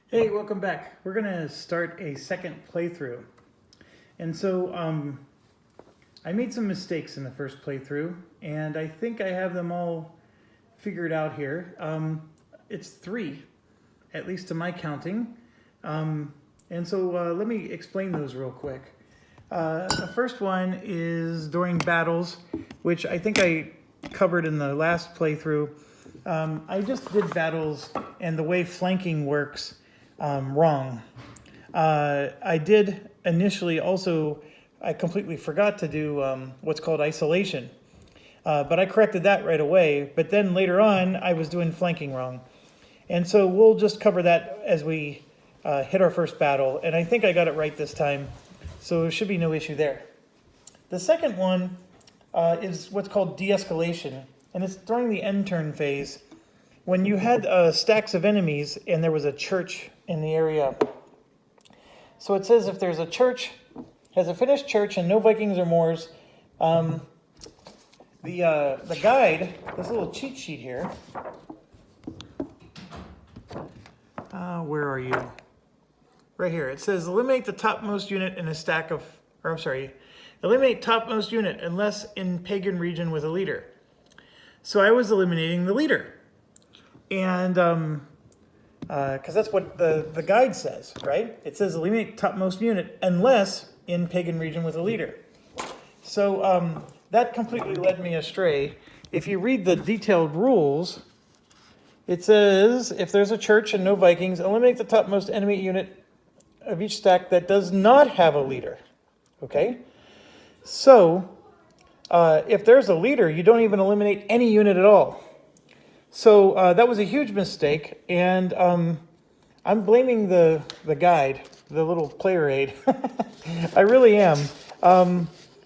Hey, welcome back. We're gonna start a second playthrough. And so I made some mistakes in the first playthrough, and I think I have them all figured out here. It's 3, at least to my counting. And so let me explain those real quick. The first one is during battles, which I think I covered in the last playthrough. I just did battles and the way flanking works wrong. I did initially also, I completely forgot to do what's called isolation. But I corrected that right away. But then later on, I was doing flanking wrong. And so we'll just cover that as we hit our first battle. And I think I got it right this time. So there should be no issue there. The second one is what's called de-escalation. And it's during the end turn phase. When you had stacks of enemies and there was a church in the area. So it says if there's a church, has a finished church and no Vikings or Moors, the guide, this little cheat sheet here. Where are you? Right here. It says eliminate the topmost unit in a stack of, or I'm sorry, eliminate topmost unit unless in pagan region with a leader. So I was eliminating the leader. And because that's what the guide says, right? It says eliminate topmost unit unless in pagan region with a leader. So that completely led me astray. If you read the detailed rules, it says if there's a church and no Vikings, eliminate the topmost enemy unit of each stack that does not have a leader. Okay? So if there's a leader, you don't even eliminate any unit at all. So that was a huge mistake, and I'm blaming the guide, the little player aid. I really am.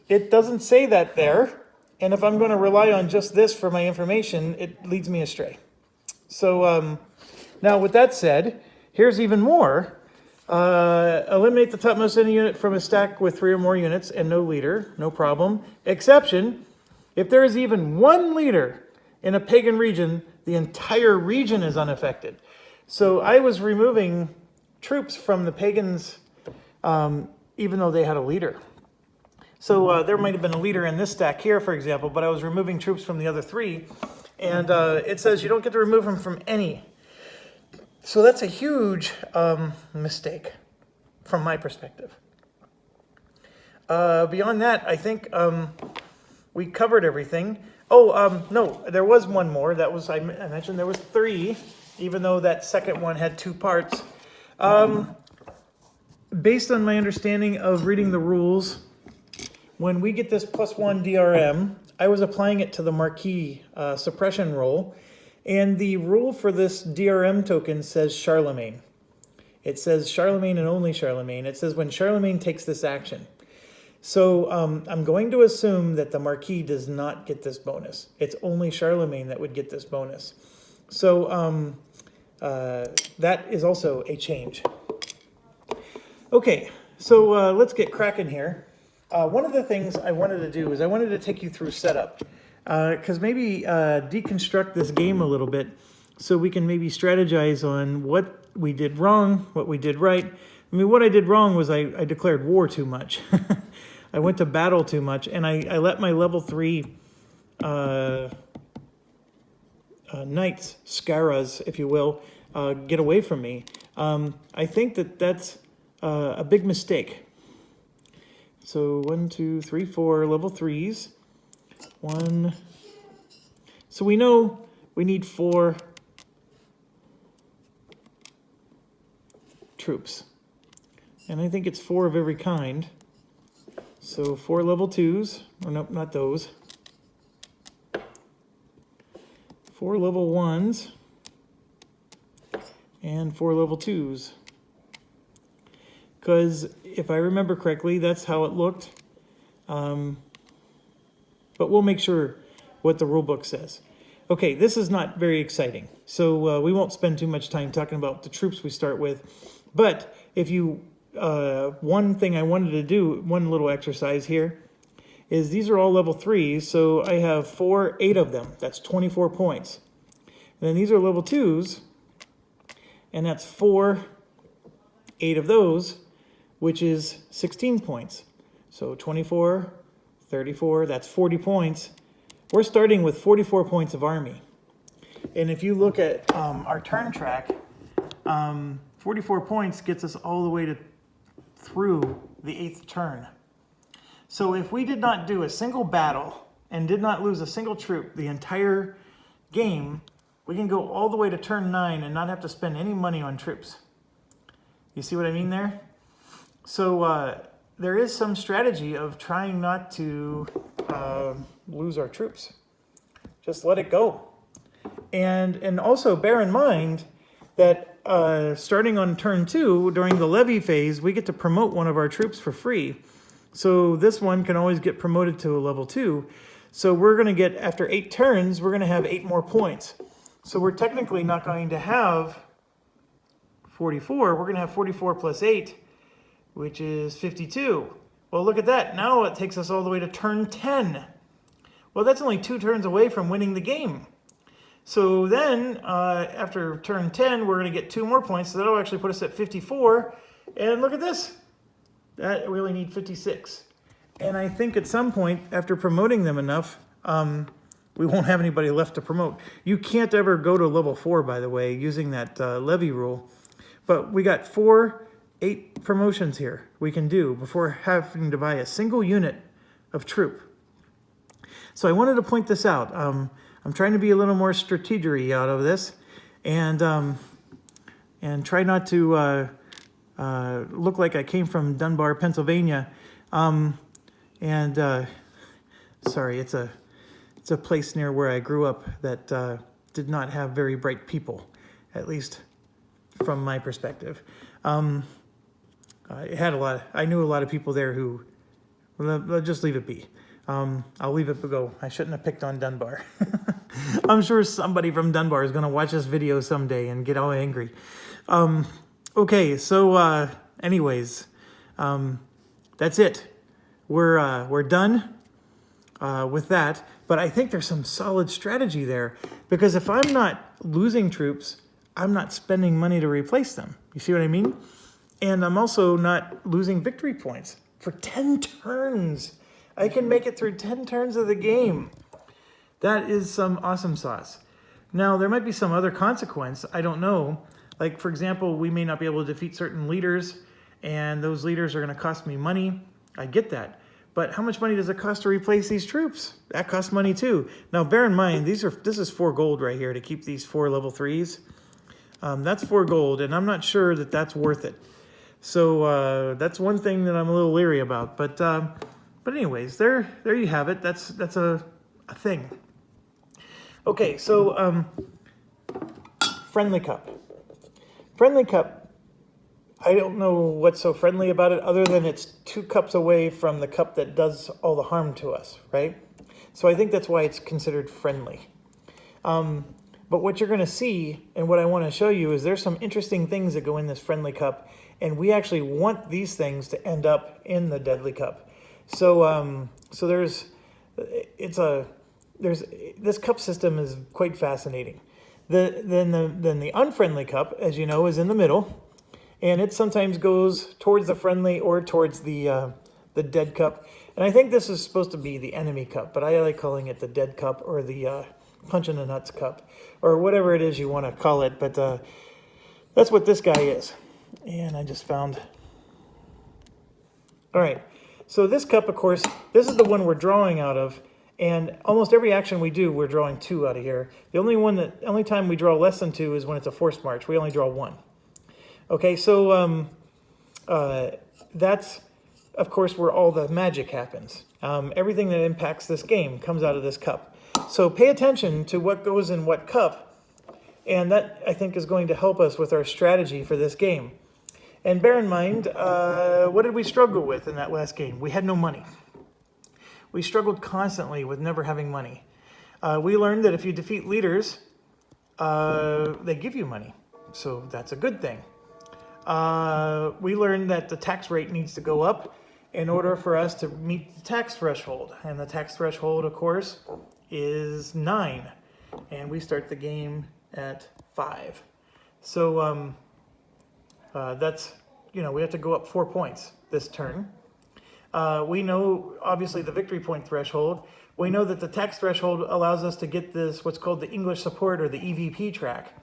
It doesn't say that there, and if I'm going to rely on just this for my information, it leads me astray. So now with that said, here's even more. Eliminate the topmost enemy unit from a stack with 3 or more units and no leader, no problem. Exception, if there is even one leader in a pagan region, the entire region is unaffected. So I was removing troops from the pagans, even though they had a leader. So there might have been a leader in this stack here, for example, but I was removing troops from the other 3. And it says you don't get to remove them from any. So that's a huge mistake from my perspective. Beyond that, I think we covered everything. Oh, no, there was one more. That was, I mentioned there was 3, even though that second one had 2 parts. Based on my understanding of reading the rules, when we get this +1 DRM, I was applying it to the marquee suppression roll. And the rule for this DRM token says Charlemagne. It says Charlemagne and only Charlemagne. It says when Charlemagne takes this action. So I'm going to assume that the Marquis does not get this bonus. It's only Charlemagne that would get this bonus. So that is also a change. Okay, so let's get cracking here. One of the things I wanted to do is I wanted to take you through setup. Because maybe deconstruct this game a little bit so we can maybe strategize on what we did wrong, what we did right. I mean, what I did wrong was I declared war too much. I went to battle too much, and I let my level 3 knights, scaras, if you will, get away from me. I think that's a big mistake. So 1, 2, 3, 4 level 3s. 1. So we know we need 4 troops. And I think it's 4 of every kind. So 4 level 2s, or nope, not those. 4 level 1s. And 4 level 2s. Because if I remember correctly, that's how it looked. But we'll make sure what the rule book says. Okay, this is not very exciting. So we won't spend too much time talking about the troops we start with. But if you, one thing I wanted to do, one little exercise here, is these are all level 3s. So I have 8 of them. That's 24 points. And then these are level 2s. And that's 4 8 of those, which is 16 points. So 24, 34, that's 40 points. We're starting with 44 points of army. And if you look at our turn track, 44 points gets us all the way through the 8th turn. So if we did not do a single battle and did not lose a single troop the entire game, we can go all the way to turn 9 and not have to spend any money on troops. You see what I mean there? So there is some strategy of trying not to lose our troops. Just let it go. And also bear in mind that starting on turn 2, during the levy phase, we get to promote one of our troops for free. So this one can always get promoted to a level 2. So we're going to get, after 8 turns, we're going to have 8 more points. So we're technically not going to have 44. We're going to have 44 plus 8, which is 52. Well, look at that. Now it takes us all the way to turn 10. Well, that's only 2 turns away from winning the game. So then, after turn 10, we're going to get 2 more points. So that'll actually put us at 54. And look at this. That we only need 56. And I think at some point, after promoting them enough, we won't have anybody left to promote. You can't ever go to level 4, by the way, using that levy rule. But we got 8 promotions here we can do before having to buy a single unit of troop. So I wanted to point this out. I'm trying to be a little more strategery out of this, and try not to look like I came from Dunbar, Pennsylvania. Sorry, it's a place near where I grew up that did not have very bright people, at least from my perspective. I knew a lot of people there who, let's just leave it be. I'll leave it go. I shouldn't have picked on Dunbar. I'm sure somebody from Dunbar is going to watch this video someday and get all angry. Okay, so anyways, that's it. We're done with that. But I think there's some solid strategy there, because if I'm not losing troops, I'm not spending money to replace them. You see what I mean? And I'm also not losing victory points for 10 turns. I can make it through 10 turns of the game. That is some awesome sauce. Now, there might be some other consequence. I don't know. Like, for example, we may not be able to defeat certain leaders, and those leaders are going to cost me money. I get that. But how much money does it cost to replace these troops? That costs money too. Now, bear in mind, this is 4 gold right here to keep these 4 level 3s. That's 4 gold, and I'm not sure that that's worth it. So that's one thing that I'm a little leery about. But anyways, there you have it. That's a thing. Okay, so Friendly Cup. Friendly Cup. I don't know what's so friendly about it, other than it's 2 cups away from the cup that does all the harm to us, right? So I think that's why it's considered friendly. But what you're going to see, and what I want to show you, is there's some interesting things that go in this Friendly Cup, and we actually want these things to end up in the Deadly Cup. So this cup system is quite fascinating. Then the unfriendly cup, as you know, is in the middle. And it sometimes goes towards the friendly or towards the dead cup. And I think this is supposed to be the enemy cup, but I like calling it the dead cup, or the punch in the nuts cup, or whatever it is you want to call it. But that's what this guy is. And I just found... All right. So this cup, of course, this is the one we're drawing out of. And almost every action we do, we're drawing 2 out of here. The only time we draw less than 2 is when it's a forced march. We only draw 1. Okay, so that's, of course, where all the magic happens. Everything that impacts this game comes out of this cup. So pay attention to what goes in what cup, and that, I think, is going to help us with our strategy for this game. And bear in mind, what did we struggle with in that last game? We had no money. We struggled constantly with never having money. We learned that if you defeat leaders, they give you money. So that's a good thing. We learned that the tax rate needs to go up in order for us to meet the tax threshold. And the tax threshold, of course, is 9. And we start the game at 5. So that's we have to go up 4 points this turn. We know, obviously, the victory point threshold. We know that the tax threshold allows us to get this, what's called the English support or the EVP track.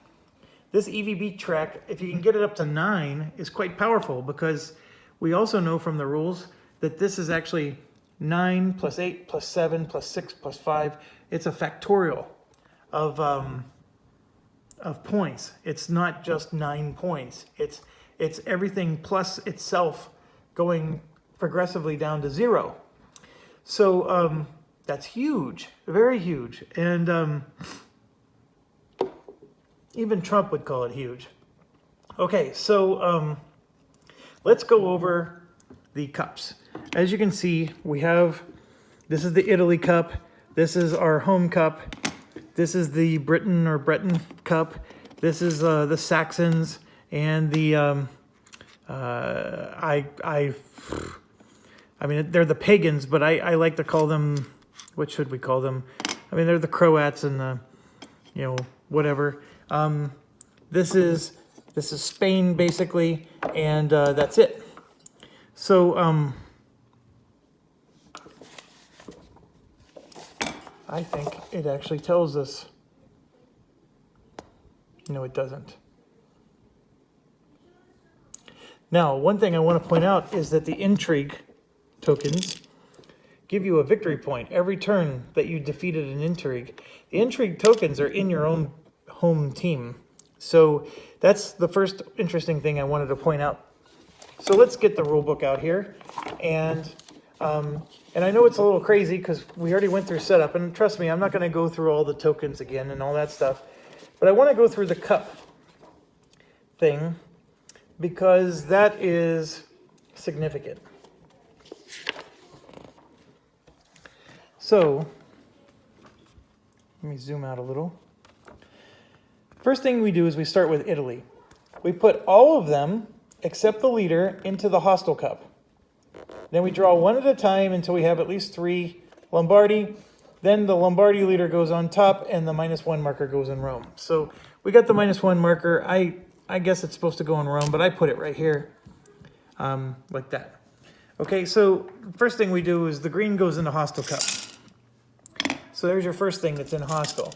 This EVP track, if you can get it up to 9, is quite powerful because we also know from the rules that this is actually 9 plus 8 plus 7 plus 6 plus 5. It's a factorial of points. It's not just 9 points. It's everything plus itself going progressively down to 0. So that's huge, very huge. And even Trump would call it huge. Okay, so let's go over the cups. As you can see, we have, this is the Italy cup. This is our home cup. This is the Britain or Breton cup. This is the Saxons and the, I mean, they're the Pagans, but I like to call them, what should we call them? I mean, they're the Croats and the, whatever. This is Spain, basically, and that's it. So, I think it actually tells us. No, it doesn't. Now, one thing I want to point out is that the intrigue tokens give you a victory point every turn that you defeated an intrigue. The intrigue tokens are in your own home team. So that's the first interesting thing I wanted to point out. So let's get the rule book out here. And I know it's a little crazy because we already went through setup. And trust me, I'm not going to go through all the tokens again and all that stuff. But I want to go through the cup thing because that is significant. So, let me zoom out a little. First thing we do is we start with Italy. We put all of them, except the leader, into the hostile cup. Then we draw one at a time until we have at least 3 Lombardy. Then the Lombardy leader goes on top and the -1 marker goes in Rome. So we got the -1 marker. I guess it's supposed to go in Rome, but I put it right here, like that. Okay, so first thing we do is the green goes into hostile cup. So there's your first thing that's in hostile.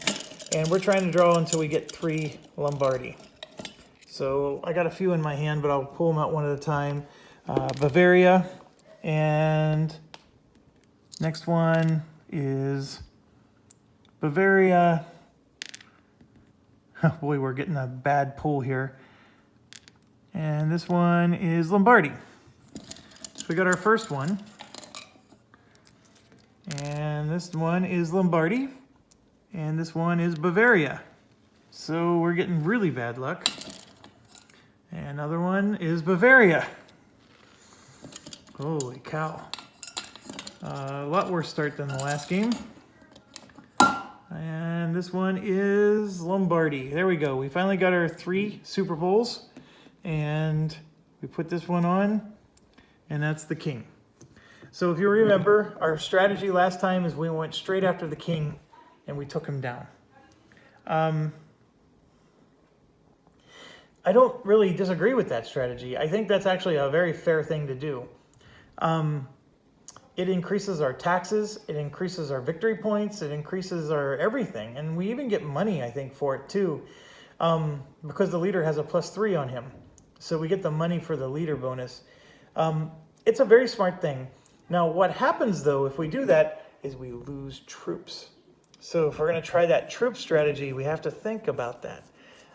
And we're trying to draw until we get 3 Lombardy. So I got a few in my hand, but I'll pull them out one at a time. Bavaria, and next one is Bavaria. Oh boy, we're getting a bad pull here. And this one is Lombardy. So we got our first one. And this one is Lombardy. And this one is Bavaria. So we're getting really bad luck. And another one is Bavaria. Holy cow. A lot worse start than the last game. And this one is Lombardy. There we go. We finally got our 3 Super Bowls. And we put this one on. And that's the king. So if you remember, our strategy last time is we went straight after the king and we took him down. I don't really disagree with that strategy. I think that's actually a very fair thing to do. It increases our taxes, it increases our victory points, it increases our everything. And we even get money, I think, for it too, because the leader has a +3 on him. So we get the money for the leader bonus. It's a very smart thing. Now, what happens, though, if we do that, is we lose troops. So if we're going to try that troop strategy, we have to think about that.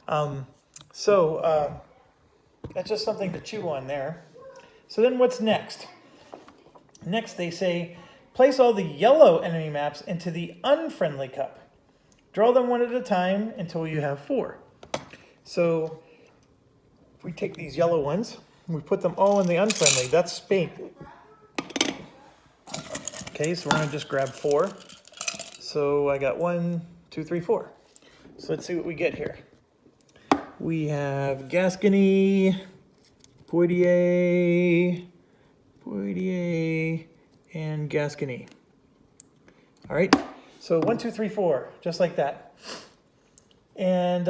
That's just something to chew on there. So then what's next? Next, they say, place all the yellow enemy maps into the unfriendly cup. Draw them one at a time until you have 4. So if we take these yellow ones, we put them all in the unfriendly. That's Spain. Okay, so we're going to just grab 4. So I got 1, 2, 3, 4. So let's see what we get here. We have Gascony, Poitiers, and Gascony. All right, so 1, 2, 3, 4, just like that. And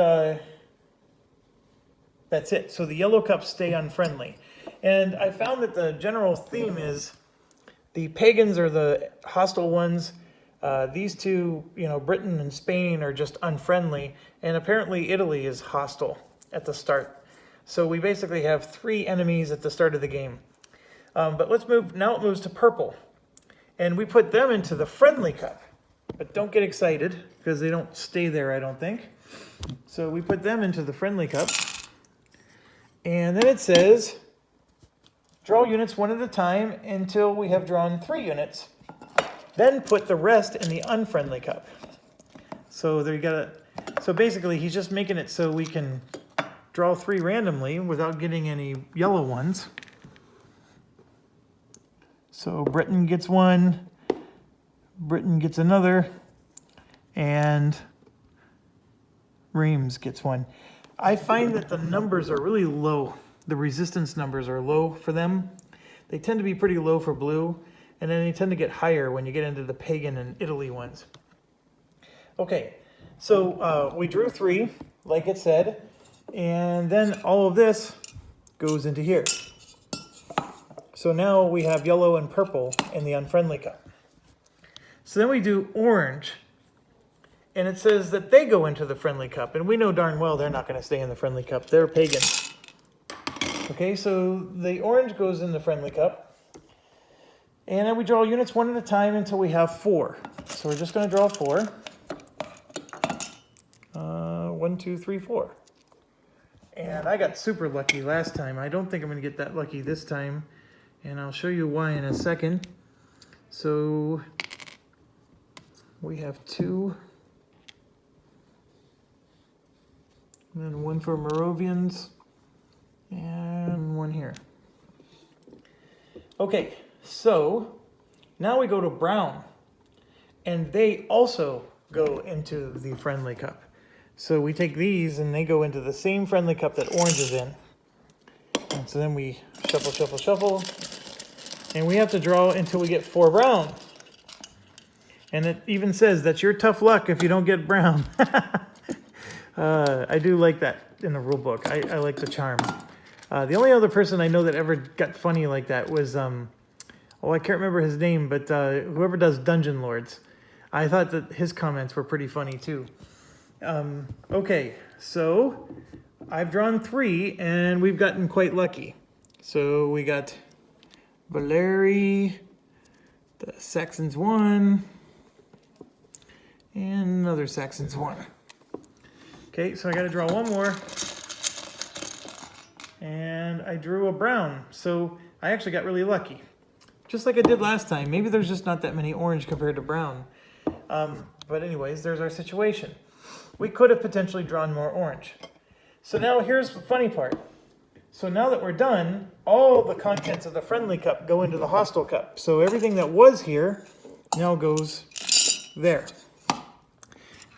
that's it. So the yellow cups stay unfriendly. And I found that the general theme is the pagans are the hostile ones. These two, Britain and Spain are just unfriendly. And apparently Italy is hostile at the start. So we basically have 3 enemies at the start of the game. But let's move, now it moves to purple. And we put them into the friendly cup. But don't get excited, because they don't stay there, I don't think. So we put them into the friendly cup. And then it says, draw units one at a time until we have drawn 3 units. Then put the rest in the unfriendly cup. So there you got it. So basically, he's just making it so we can draw 3 randomly without getting any yellow ones. So Britain gets 1, Britain gets another, and Reims gets 1. I find that the numbers are really low. The resistance numbers are low for them. They tend to be pretty low for blue, and then they tend to get higher when you get into the Pagan and Italy ones. Okay, so we drew 3, like it said, and then all of this goes into here. So now we have yellow and purple in the unfriendly cup. So then we do orange, and it says that they go into the friendly cup, and we know darn well they're not going to stay in the friendly cup. They're pagans. Okay, so the orange goes in the friendly cup, and then we draw units one at a time until we have 4. So we're just going to draw 4. 1, 2, 3, 4. And I got super lucky last time. I don't think I'm going to get that lucky this time. And I'll show you why in a second. So we have 2. And then 1 for Moravians. And 1 here. Okay, so now we go to brown. And they also go into the friendly cup. So we take these and they go into the same friendly cup that orange is in. And so then we shuffle, shuffle, shuffle. And we have to draw until we get 4 brown. And it even says that's your tough luck if you don't get brown. I do like that in the rule book. I like the charm. The only other person I know that ever got funny like that was, I can't remember his name, but whoever does Dungeon Lords. I thought that his comments were pretty funny too. Okay, so I've drawn 3 and we've gotten quite lucky. So we got Valeri, the Saxons 1, and another Saxons 1. Okay, so I got to draw 1 more. And I drew a brown, so I actually got really lucky. Just like I did last time. Maybe there's just not that many orange compared to brown. But anyways, there's our situation. We could have potentially drawn more orange. So now here's the funny part. So now that we're done, all the contents of the friendly cup go into the hostile cup. So everything that was here now goes there.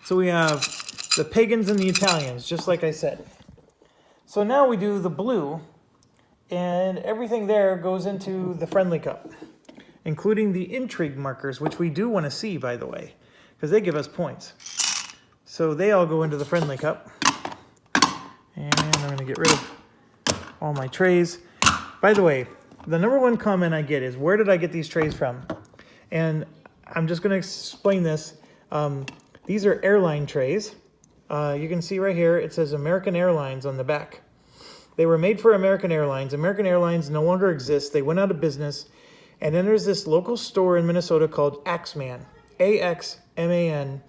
So we have the pagans and the Italians, just like I said. So now we do the blue, and everything there goes into the friendly cup, including the intrigue markers, which we do want to see, by the way, because they give us points. So they all go into the friendly cup. And I'm going to get rid of all my trays. By the way, the number 1 comment I get is, where did I get these trays from? And I'm just going to explain this. These are airline trays. You can see right here, it says American Airlines on the back. They were made for American Airlines. American Airlines no longer exists. They went out of business. And then there's this local store in Minnesota called Axman, A-X-M-A-N.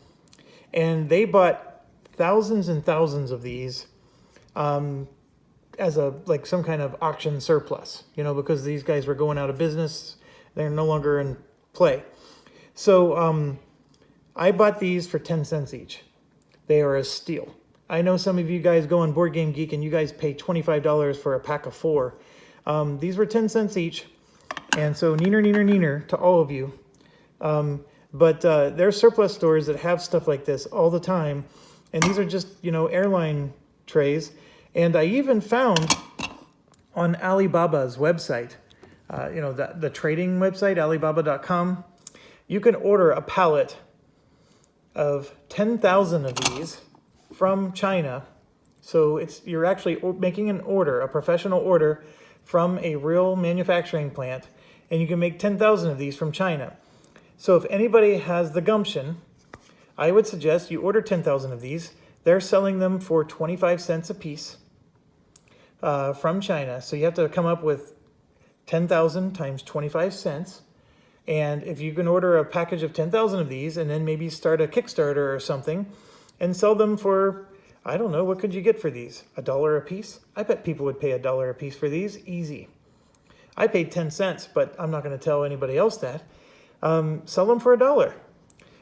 And they bought thousands and thousands of these as some kind of auction surplus, because these guys were going out of business. They're no longer in play. So I bought these for 10 cents each. They are a steal. I know some of you guys go on Board Game Geek and you guys pay $25 for a pack of 4. These were 10 cents each. And so neener, neener, neener to all of you. But there are surplus stores that have stuff like this all the time. And these are just, airline trays. And I even found on Alibaba's website, the trading website, Alibaba.com, you can order a pallet of 10,000 of these from China So you're actually making an order, a professional order from a real manufacturing plant, and you can make 10,000 of these from China. So if anybody has the gumption, I would suggest you order 10,000 of these. They're selling them for 25 cents a piece from China. So you have to come up with 10,000 times 25 cents. And if you can order a package of 10,000 of these and then maybe start a Kickstarter or something and sell them for, I don't know, what could you get for these? $1 a piece? I bet people would pay $1 a piece for these, easy. I paid 10 cents, but I'm not going to tell anybody else that. Sell them for $1.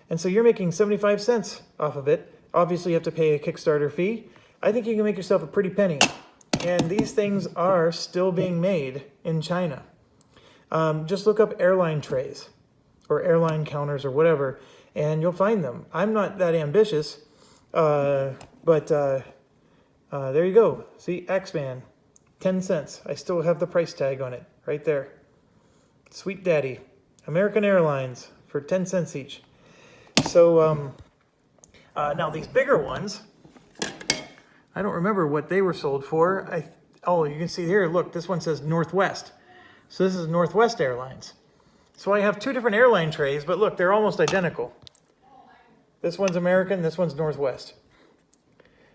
And so you're making 75 cents off of it. Obviously, you have to pay a Kickstarter fee. I think you can make yourself a pretty penny. And these things are still being made in China. Just look up airline trays or airline counters or whatever, and you'll find them. I'm not that ambitious, but there you go. See, X-Man, 10 cents. I still have the price tag on it right there. Sweet Daddy. American Airlines for 10 cents each. So now these bigger ones, I don't remember what they were sold for. Oh, you can see here, look, this one says Northwest. So this is Northwest Airlines. So I have two different airline trays, but look, they're almost identical. This one's American, this one's Northwest.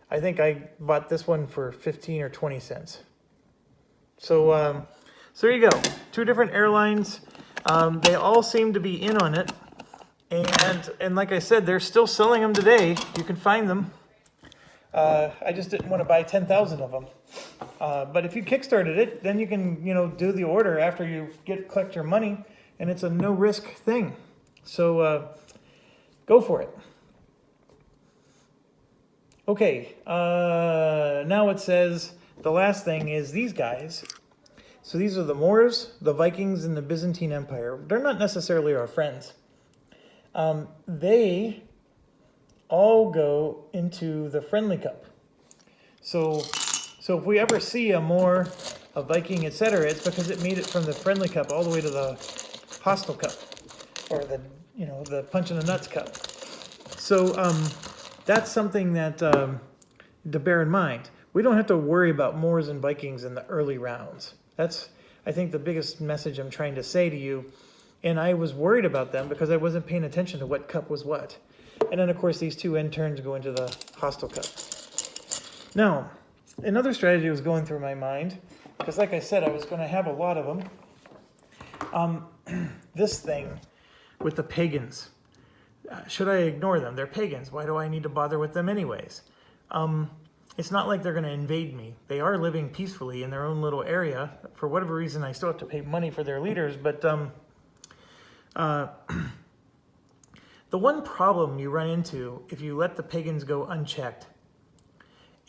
I think I bought this one for 15 or 20 cents. So, so there you go. Two different airlines. They all seem to be in on it. And like I said, they're still selling them today. You can find them. I just didn't want to buy 10,000 of them. But if you kickstarted it, then you can, do the order after you collect your money, and it's a no-risk thing. So go for it. Okay, now it says the last thing is these guys. So these are the Moors, the Vikings, and the Byzantine Empire. They're not necessarily our friends. They all go into the friendly cup. So if we ever see a Moor, a Viking, etc., it's because it made it from the friendly cup all the way to the hostile cup, or the punch in the nuts cup. So that's something that to bear in mind. We don't have to worry about Moors and Vikings in the early rounds. That's, I think, the biggest message I'm trying to say to you. And I was worried about them because I wasn't paying attention to what cup was what. And then, of course, these two end turns go into the hostile cup. Now, another strategy was going through my mind, because like I said, I was going to have a lot of them. This thing with the pagans. Should I ignore them? They're pagans. Why do I need to bother with them anyways? It's not like they're going to invade me. They are living peacefully in their own little area. For whatever reason, I still have to pay money for their leaders, but the one problem you run into if you let the pagans go unchecked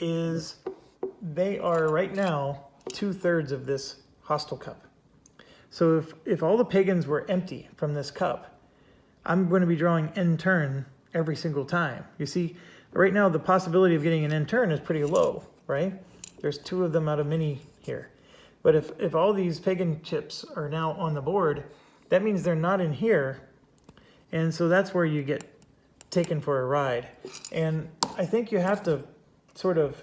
is they are right now 2/3 of this hostile cup. So if all the pagans were empty from this cup, I'm going to be drawing end turn every single time. You see, right now the possibility of getting an end turn is pretty low, right? There's 2 of them out of many here. But if all these pagan chips are now on the board, that means they're not in here. And so that's where you get taken for a ride. And I think you have to sort of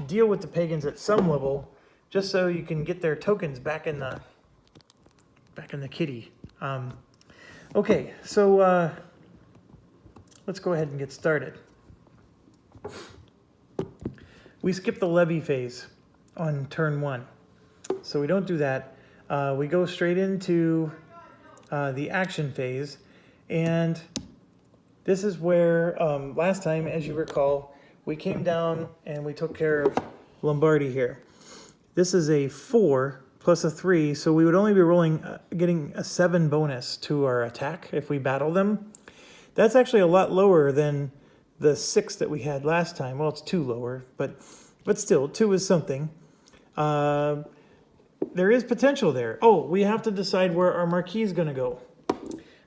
deal with the pagans at some level just so you can get their tokens back in the kitty. Okay, so let's go ahead and get started. We skip the levy phase on turn 1. So we don't do that. We go straight into the action phase. And this is where last time, as you recall, we came down and we took care of Lombardy here. This is a 4 plus a 3, so we would only be rolling, getting a 7 bonus to our attack if we battle them. That's actually a lot lower than the 6 that we had last time. Well, it's 2 lower, but still, 2 is something. There is potential there. Oh, we have to decide where our marquis is going to go.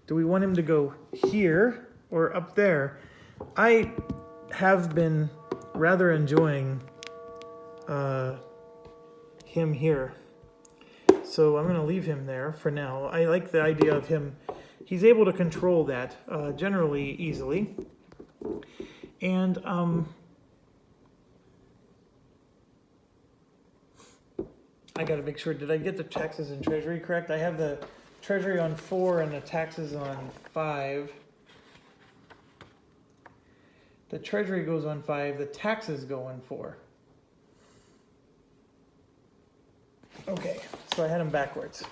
Do we want him to go here or up there? I have been rather enjoying him here. So I'm going to leave him there for now. I like the idea of him. He's able to control that generally easily. And I gotta make sure, did I get the taxes and treasury correct? I have the treasury on 4 and the taxes on 5. The treasury goes on 5, the taxes go on 4. Okay, so I had them backwards.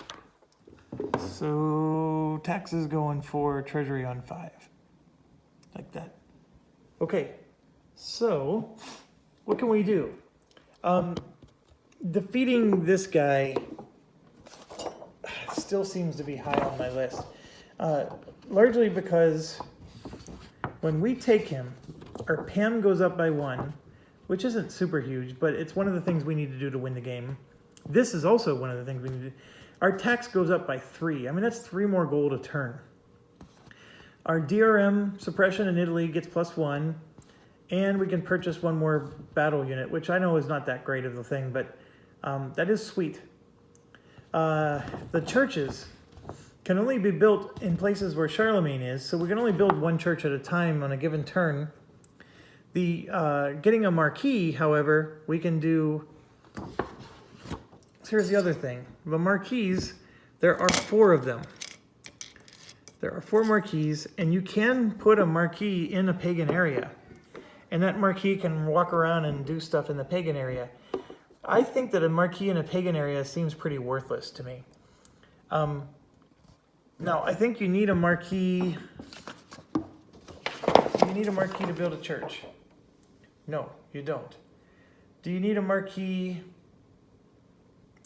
So taxes go on 4, treasury on 5. Like that. Okay, so what can we do? Defeating this guy still seems to be high on my list. Largely because when we take him, our PAM goes up by 1, which isn't super huge, but it's one of the things we need to do to win the game. This is also one of the things we need to do. Our tax goes up by 3. I mean, that's 3 more gold a turn. Our DRM suppression in Italy gets +1, and we can purchase 1 more battle unit, which I know is not that great of a thing, but that is sweet. The churches can only be built in places where Charlemagne is, so we can only build 1 church at a time on a given turn. Getting a marquee, however, we can do. So here's the other thing. The marquees, there are 4 of them. There are 4 marquees, and you can put a marquee in a pagan area. And that marquee can walk around and do stuff in the pagan area. I think that a marquee in a pagan area seems pretty worthless to me. Now, I think you need a marquee. Do you need a marquee to build a church? No, you don't. Do you need a marquee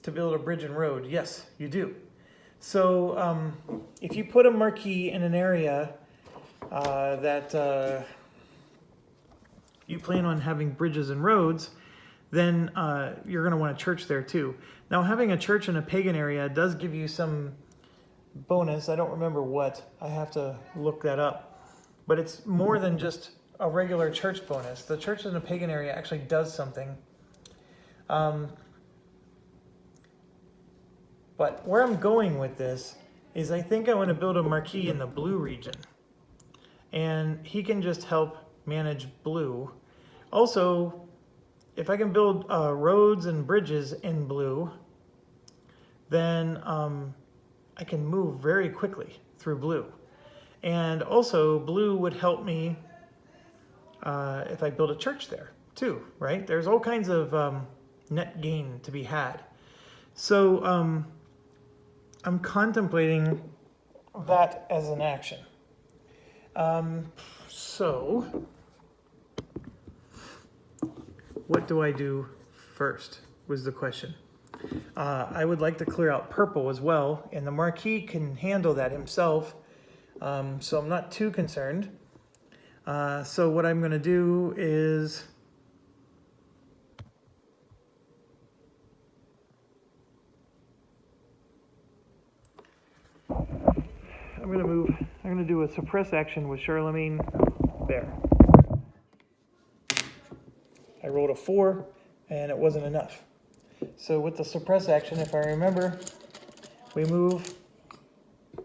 to build a bridge and road? Yes, you do. So if you put a marquee in an area that you plan on having bridges and roads, then you're going to want a church there too. Now, having a church in a pagan area does give you some bonus. I don't remember what. I have to look that up. But it's more than just a regular church bonus. The church in a pagan area actually does something. But where I'm going with this is I think I want to build a marquee in the blue region. And he can just help manage blue. Also, if I can build roads and bridges in blue, then I can move very quickly through blue. And also, blue would help me if I build a church there too, right? There's all kinds of net gain to be had. So I'm contemplating that as an action. So what do I do first was the question. I would like to clear out purple as well, and the Marquis can handle that himself, so I'm not too concerned. So what I'm going to do is I'm going to do a suppress action with Charlemagne there. I rolled a 4 and it wasn't enough. So with the suppress action, if I remember, we move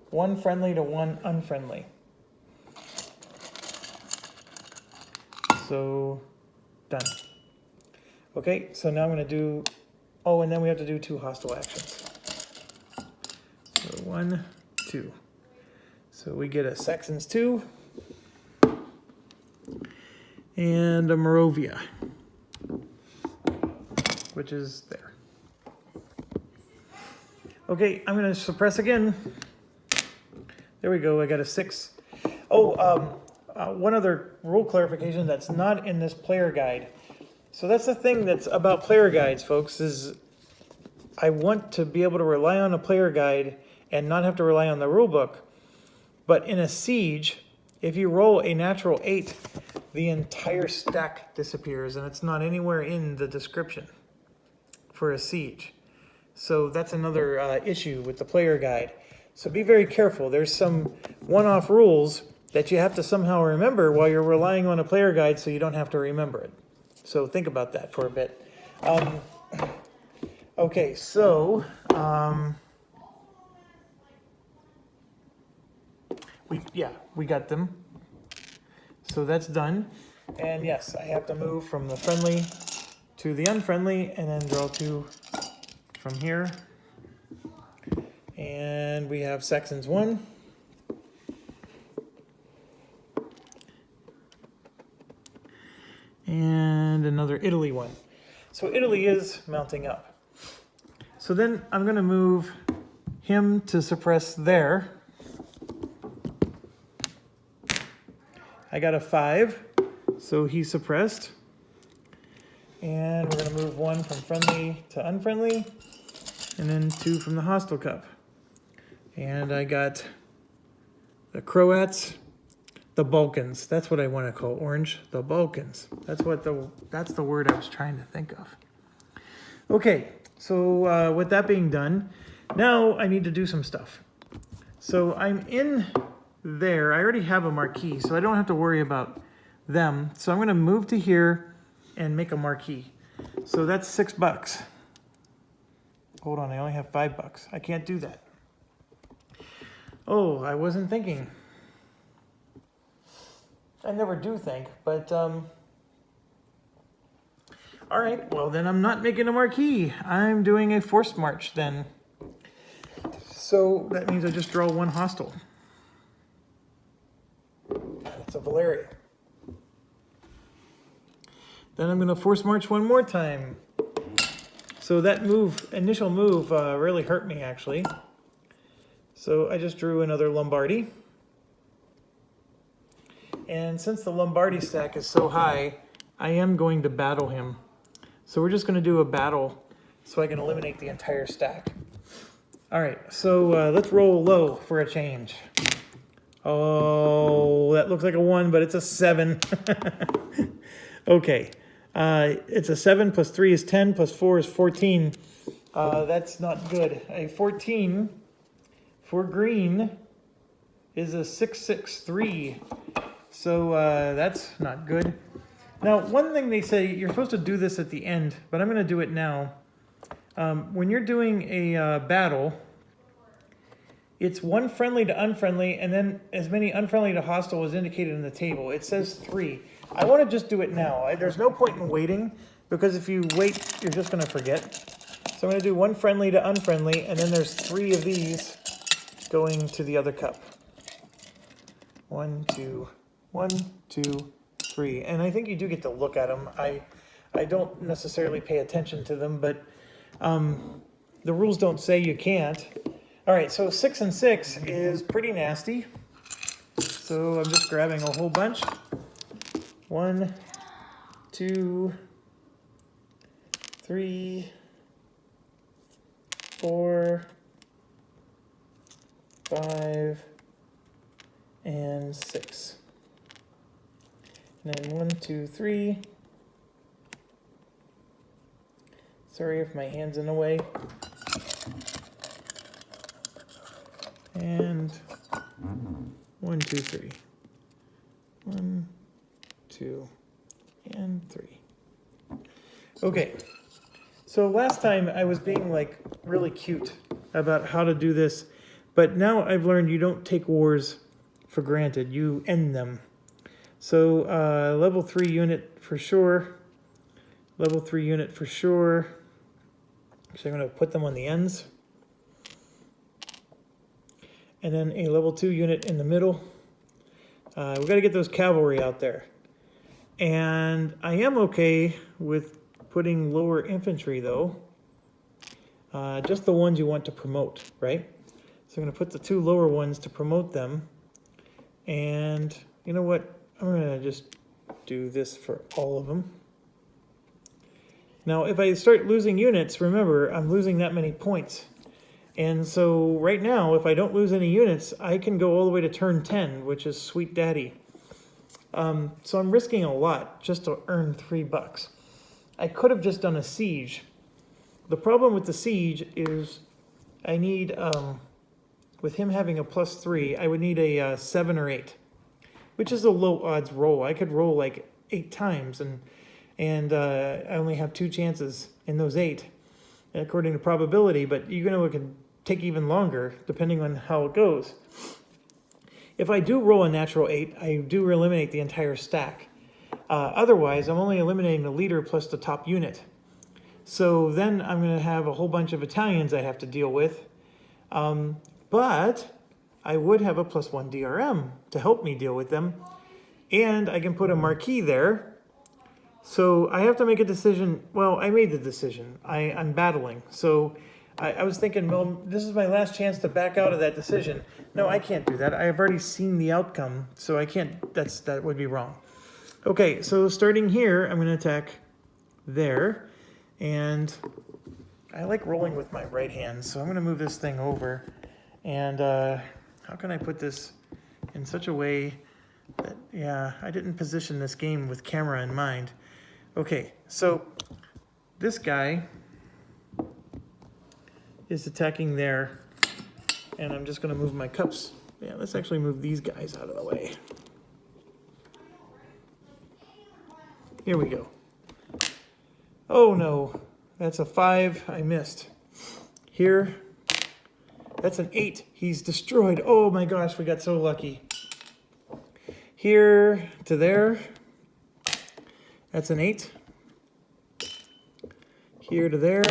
1 friendly to 1 unfriendly. So done. Okay, so now I'm going to do, oh, and then we have to do 2 hostile actions. So 1, 2. So we get a Saxons 2 and a Moravia, which is there. Okay, I'm going to suppress again. There we go, I got a 6. Oh, one other rule clarification that's not in this player guide. So that's the thing that's about player guides, folks, is I want to be able to rely on a player guide and not have to rely on the rule book. But in a siege, if you roll a natural 8, the entire stack disappears, and it's not anywhere in the description for a siege. So that's another issue with the player guide. So be very careful. There's some one-off rules that you have to somehow remember while you're relying on a player guide so you don't have to remember it. So think about that for a bit. Okay, so we got them. So that's done. And yes, I have to move from the friendly to the unfriendly and then draw 2 from here. And we have Saxons 1. And another Italy 1. So Italy is mounting up. So then I'm going to move him to suppress there. I got a 5, so he's suppressed. And we're going to move 1 from friendly to unfriendly, and then 2 from the hostile cup. And I got the Croats, the Balkans. That's what I want to call orange, the Balkans. That's the word I was trying to think of. Okay, so with that being done, now I need to do some stuff. So I'm in there. I already have a marquee, so I don't have to worry about them. So I'm going to move to here and make a marquee. So that's $6. Hold on, I only have $5. I can't do that. Oh, I wasn't thinking. I never do think, but all right, well then I'm not making a marquee. I'm doing a forced march then. So that means I just draw 1 hostile. It's a Valeria. Then I'm going to force march 1 more time. So that initial move really hurt me actually. So I just drew another Lombardy. And since the Lombardy stack is so high, I am going to battle him. So we're just going to do a battle so I can eliminate the entire stack. All right, so let's roll low for a change. Oh, that looks like a 1, but it's a 7. Okay, it's a 7 plus 3 is 10 plus 4 is 14. That's not good. A 14 for green is a 663. So that's not good. Now, one thing they say, you're supposed to do this at the end, but I'm going to do it now. When you're doing a battle, it's 1 friendly to unfriendly, and then as many unfriendly to hostile as indicated in the table. It says 3. I want to just do it now. There's no point in waiting, because if you wait, you're just going to forget. So I'm going to do 1 friendly to unfriendly, and then there's 3 of these going to the other cup. 1, 2, 1, 2, 3. And I think you do get to look at them. I don't necessarily pay attention to them, but the rules don't say you can't. All right, so 6 and 6 is pretty nasty. So I'm just grabbing a whole bunch. 1, 2, 3, 4, 5, and 6. And then 1, 2, 3. Sorry if my hand's in the way. And 1, 2, 3. 1, 2, and 3. Okay. So last time I was being like really cute about how to do this, but now I've learned you don't take wars for granted. You end them. So level 3 unit for sure. Level 3 unit for sure. So I'm going to put them on the ends. And then a level 2 unit in the middle. We've got to get those cavalry out there. And I am okay with putting lower infantry though. Just the ones you want to promote, right? So I'm going to put the 2 lower ones to promote them. And you know what? I'm going to just do this for all of them. Now, if I start losing units, remember, I'm losing that many points. And so right now, if I don't lose any units, I can go all the way to turn 10, which is sweet daddy. So I'm risking a lot just to earn $3. I could have just done a siege. The problem with the siege is I need, with him having a +3, I would need a 7 or 8, which is a low odds roll. I could roll like 8 times, and I only have 2 chances in those 8, according to probability, but you know it can take even longer depending on how it goes. If I do roll a natural 8, I do eliminate the entire stack. Otherwise, I'm only eliminating the leader plus the top unit. So then I'm going to have a whole bunch of Italians I have to deal with. But I would have a +1 DRM to help me deal with them. And I can put a marquee there. So I have to make a decision. Well, I made the decision. I'm battling. So I was thinking, well, this is my last chance to back out of that decision. No, I can't do that. I have already seen the outcome, so I can't. That would be wrong. Okay, so starting here, I'm going to attack there. And I like rolling with my right hand, so I'm going to move this thing over. And how can I put this in such a way that, yeah, I didn't position this game with camera in mind. Okay, so this guy is attacking there, and I'm just going to move my cups. Yeah, let's actually move these guys out of the way. Here we go. Oh no, that's a 5. I missed. Here, that's an 8. He's destroyed. Oh my gosh, we got so lucky. Here to there, that's an 8. Here to there,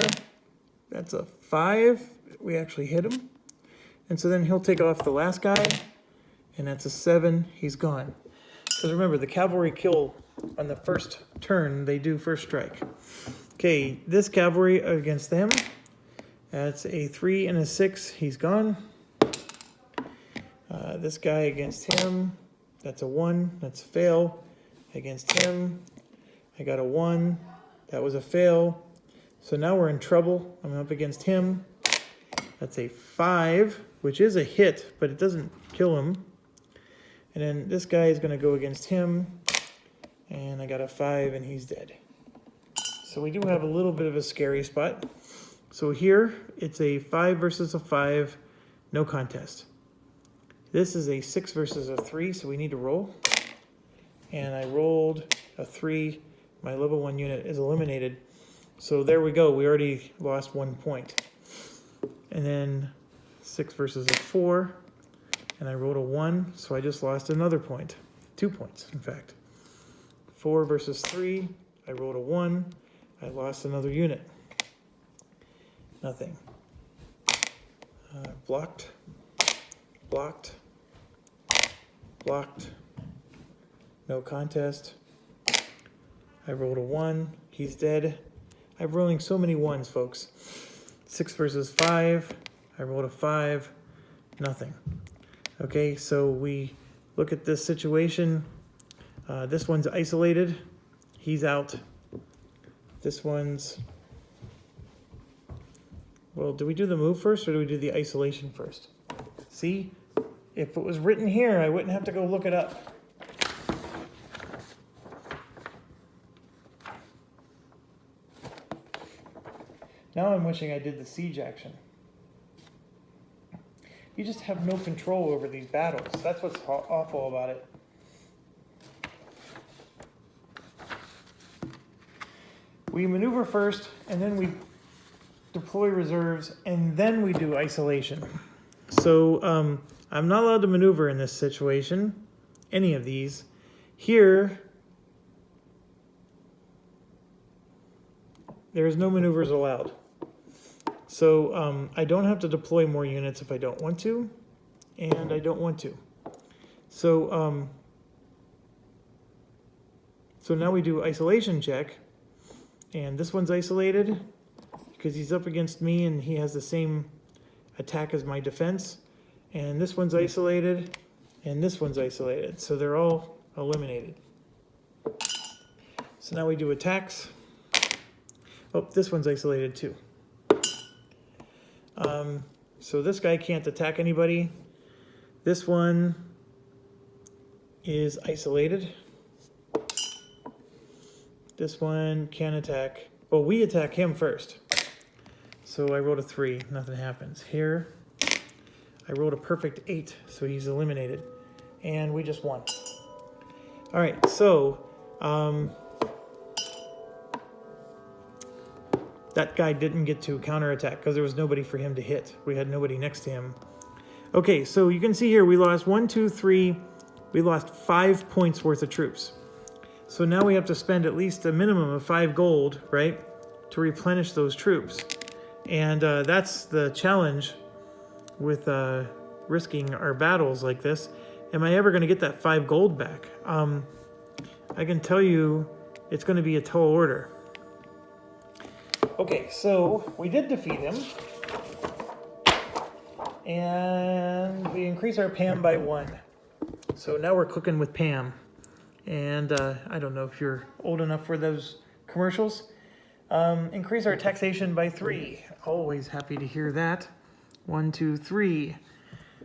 that's a 5. We actually hit him. And so then he'll take off the last guy, and that's a 7. He's gone. Because remember, the cavalry kill on the first turn, they do first strike. Okay, this cavalry against them, that's a 3 and a 6. He's gone. This guy against him, that's a 1. That's a fail. Against him, I got a 1. That was a fail. So now we're in trouble. I'm up against him. That's a 5, which is a hit, but it doesn't kill him. And then this guy is going to go against him. And I got a 5, and he's dead. So we do have a little bit of a scary spot. So here, it's a 5 versus a 5, no contest. This is a 6 versus a 3, so we need to roll. And I rolled a 3. My level 1 unit is eliminated. So there we go. We already lost 1 point. And then 6 versus a 4. And I rolled a 1, so I just lost another point. 2 points, in fact. 4 versus 3. I rolled a 1. I lost another unit. Nothing. Blocked. Blocked. Blocked. No contest. I rolled a 1. He's dead. I'm rolling so many 1s, folks. 6 versus 5. I rolled a 5. Nothing. Okay, so we look at this situation. This one's isolated. He's out. This one's... Well, do we do the move first or do we do the isolation first? See? If it was written here, I wouldn't have to go look it up. Now I'm wishing I did the siege action. You just have no control over these battles. That's what's awful about it. We maneuver first, and then we deploy reserves, and then we do isolation. So I'm not allowed to maneuver in this situation, any of these. Here, there is no maneuvers allowed. So I don't have to deploy more units if I don't want to, and I don't want to. So so now we do isolation check, and this one's isolated because he's up against me and he has the same attack as my defense. And this one's isolated, and this one's isolated. So they're all eliminated. So now we do attacks. Oh, this one's isolated too. So this guy can't attack anybody. This one is isolated. This one can attack. Well, we attack him first. So I rolled a 3. Nothing happens. Here, I rolled a perfect 8, so he's eliminated. And we just won. All right, so that guy didn't get to counterattack because there was nobody for him to hit. We had nobody next to him. Okay, so you can see here we lost 1, 2, 3. We lost 5 points worth of troops. So now we have to spend at least a minimum of 5 gold, right, to replenish those troops. And that's the challenge with risking our battles like this. Am I ever going to get that 5 gold back? I can tell you it's going to be a tall order. Okay, so we did defeat him. And we increase our Pam by 1. So now we're cooking with Pam. And I don't know if you're old enough for those commercials. Increase our taxation by 3. Always happy to hear that. 1, 2, 3.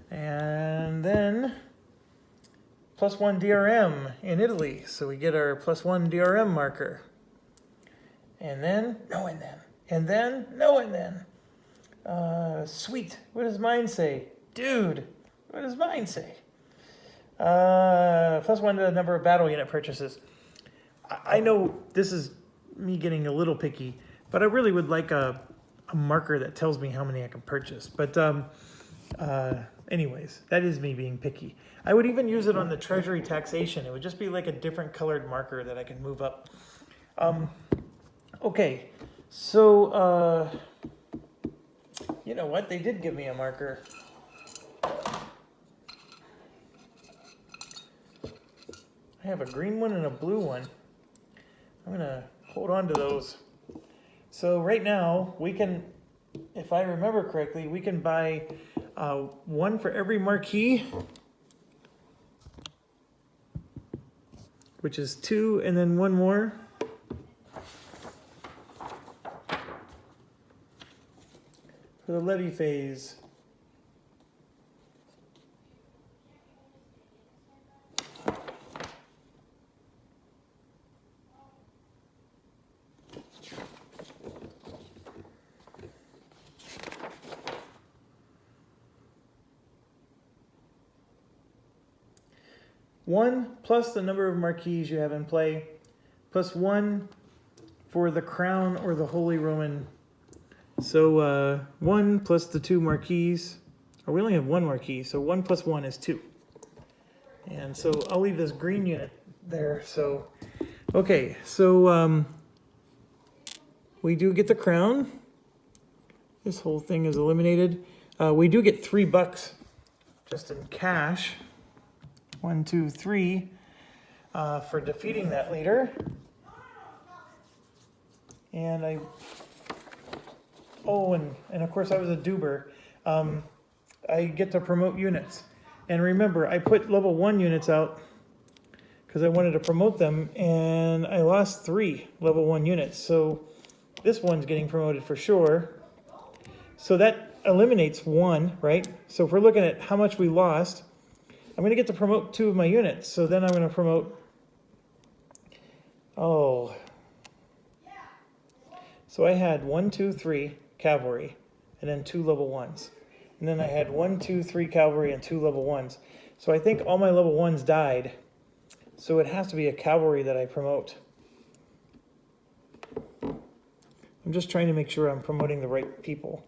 And then +1 DRM in Italy. So we get our +1 DRM marker. And then, no and then. And then, no and then. Sweet. What does mine say? Dude, what does mine say? +1 to the number of battle unit purchases. I know this is me getting a little picky, but I really would like a marker that tells me how many I can purchase. But anyways, that is me being picky. I would even use it on the treasury taxation. It would just be like a different colored marker that I can move up. Okay, so you know what? They did give me a marker. I have a green one and a blue one. I'm gonna hold on to those. So right now we can, if I remember correctly, we can buy 1 for every marquee, which is 2, and then 1 more. For the levy phase. One plus the number of marquees you have in play, plus 1 for the crown or the Holy Roman. So 1 plus the 2 marquees, or we only have 1 marquee, so 1 plus 1 is 2. And so I'll leave this green unit there. So, okay, so we do get the crown. This whole thing is eliminated. We do get $3 just in cash. 1, 2, 3 for defeating that leader. And and of course I was a Duber. I get to promote units. And remember, I put level 1 units out because I wanted to promote them, and I lost 3 level 1 units. So this one's getting promoted for sure. So that eliminates 1, right? So if we're looking at how much we lost, I'm going to get to promote 2 of my units. So then I'm going to promote, so I had 1, 2, 3 cavalry, and then 2 level 1s. And then I had 1, 2, 3 cavalry and 2 level 1s. So I think all my level 1s died. So it has to be a cavalry that I promote. I'm just trying to make sure I'm promoting the right people.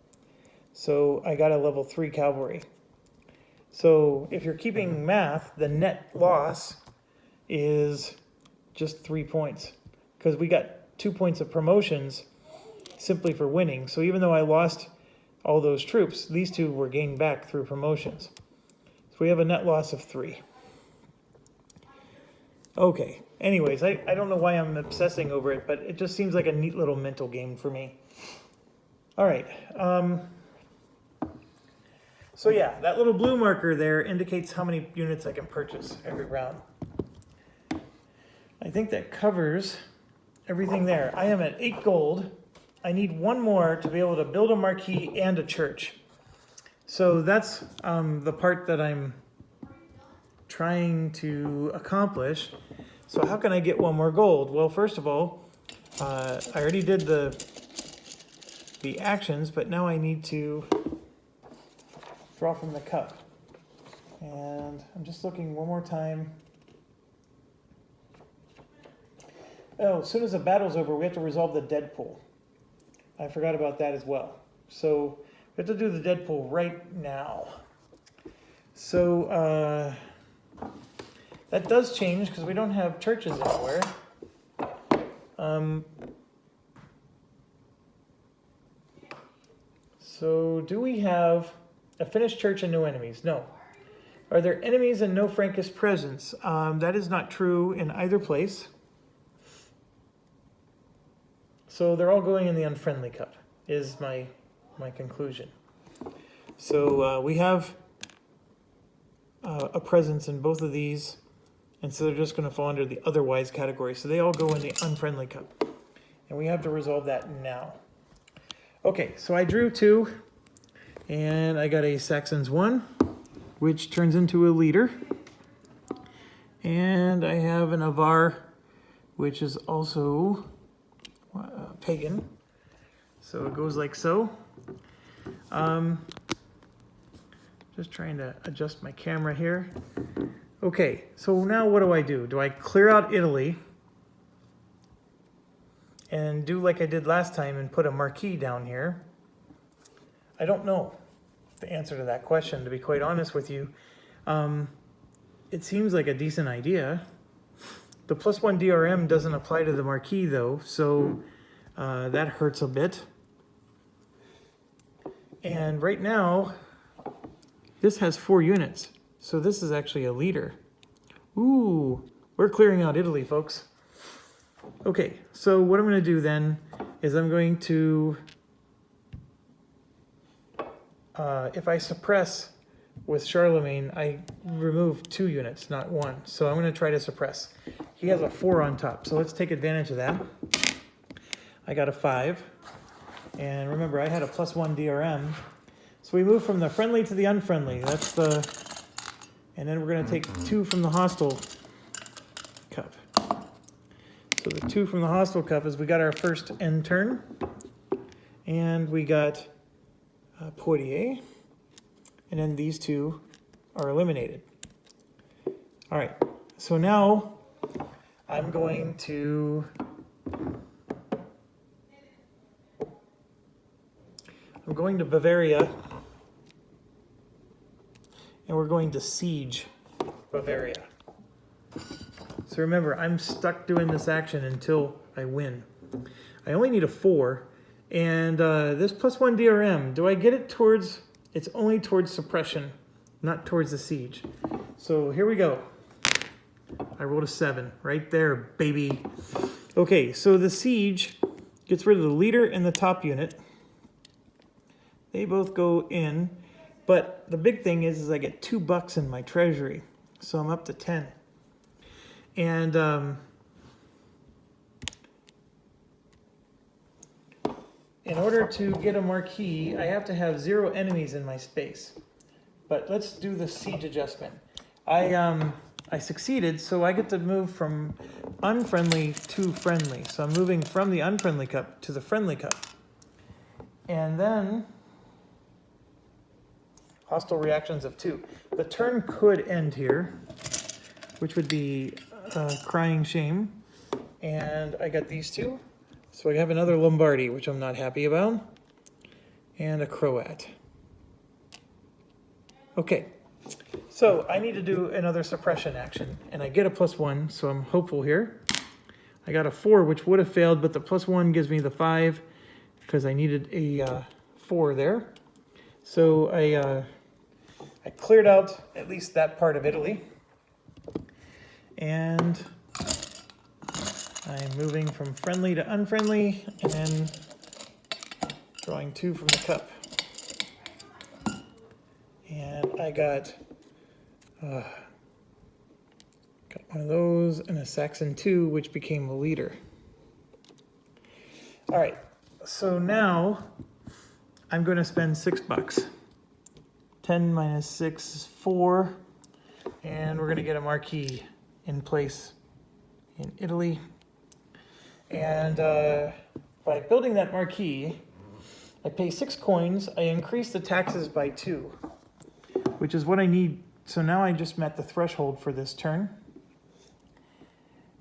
So I got a level 3 cavalry. So if you're keeping math, the net loss is just 3 points, because we got 2 points of promotions simply for winning. So even though I lost all those troops, these 2 were gained back through promotions. So we have a net loss of 3. Okay, anyways, I don't know why I'm obsessing over it, but it just seems like a neat little mental game for me. All right. So yeah, that little blue marker there indicates how many units I can purchase every round. I think that covers everything there. I am at 8 gold. I need 1 more to be able to build a marquee and a church. So that's the part that I'm trying to accomplish. So how can I get 1 more gold? Well, first of all, I already did the actions, but now I need to draw from the cup. And I'm just looking one more time. Oh, as soon as the battle's over, we have to resolve the dead pool. I forgot about that as well. So we have to do the dead pool right now. So that does change because we don't have churches anywhere. So do we have a finished church and no enemies? No. Are there enemies and no Frankish presence? That is not true in either place. So they're all going in the unfriendly cup, is my conclusion. So we have a presence in both of these, and so they're just going to fall under the otherwise category. So they all go in the unfriendly cup. And we have to resolve that now. Okay, so I drew 2, and I got a Saxons 1, which turns into a leader. And I have an Avar, which is also Pagan. So it goes like so. Just trying to adjust my camera here. Okay, so now what do? Do I clear out Italy and do like I did last time and put a marquee down here? I don't know the answer to that question, to be quite honest with you. It seems like a decent idea. The +1 DRM doesn't apply to the marquee though, so that hurts a bit. And right now, this has 4 units, so this is actually a leader. Ooh, we're clearing out Italy, folks. Okay, so what I'm going to do then is I'm going to, if I suppress with Charlemagne, I remove 2 units, not 1. So I'm going to try to suppress. He has a 4 on top, so let's take advantage of that. I got a 5. And remember, I had a +1 DRM. So we move from the friendly to the unfriendly. That's the, and then we're going to take 2 from the hostile cup. So the 2 from the hostile cup is we got our first end turn. And we got Poitiers. And then these 2 are eliminated. All right, so now I'm going to Bavaria, and we're going to siege Bavaria. So remember, I'm stuck doing this action until I win. I only need a 4, and this +1 DRM, do I get it towards, it's only towards suppression, not towards the siege. So here we go. I rolled a 7, right there, baby. Okay, so the siege gets rid of the leader and the top unit. They both go in, but the big thing is I get $2 in my treasury, so I'm up to 10. And in order to get a marquee, I have to have 0 enemies in my space. But let's do the siege adjustment. I succeeded, so I get to move from unfriendly to friendly. So I'm moving from the unfriendly cup to the friendly cup. And then hostile reactions of 2. The turn could end here, which would be crying shame. And I got these 2. So I have another Lombardy, which I'm not happy about, and a Croat. Okay, so I need to do another suppression action, and I get a +1, so I'm hopeful here. I got a 4, which would have failed, but the +1 gives me the 5, because I needed a 4 there. So I cleared out at least that part of Italy. And I'm moving from friendly to unfriendly, and then drawing 2 from the cup. And I got one of those and a Saxon 2, which became a leader. All right, so now I'm going to spend $6. 10 minus 6 is 4, and we're going to get a marquee in place in Italy. And by building that marquee, I pay 6 coins. I increase the taxes by 2, which is what I need. So now I just met the threshold for this turn.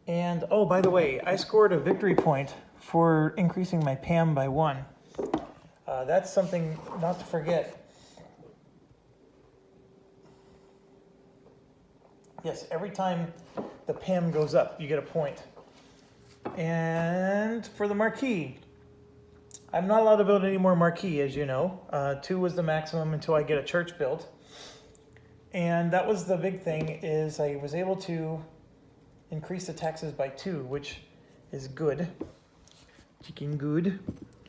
And oh, by the way, I scored a victory point for increasing my PAM by 1. That's something not to forget. Yes, every time the PAM goes up, you get a point. And for the marquee, I'm not allowed to build any more marquee, as you know. 2 was the maximum until I get a church built. And that was the big thing, is I was able to increase the taxes by 2, which is good. Chicken good.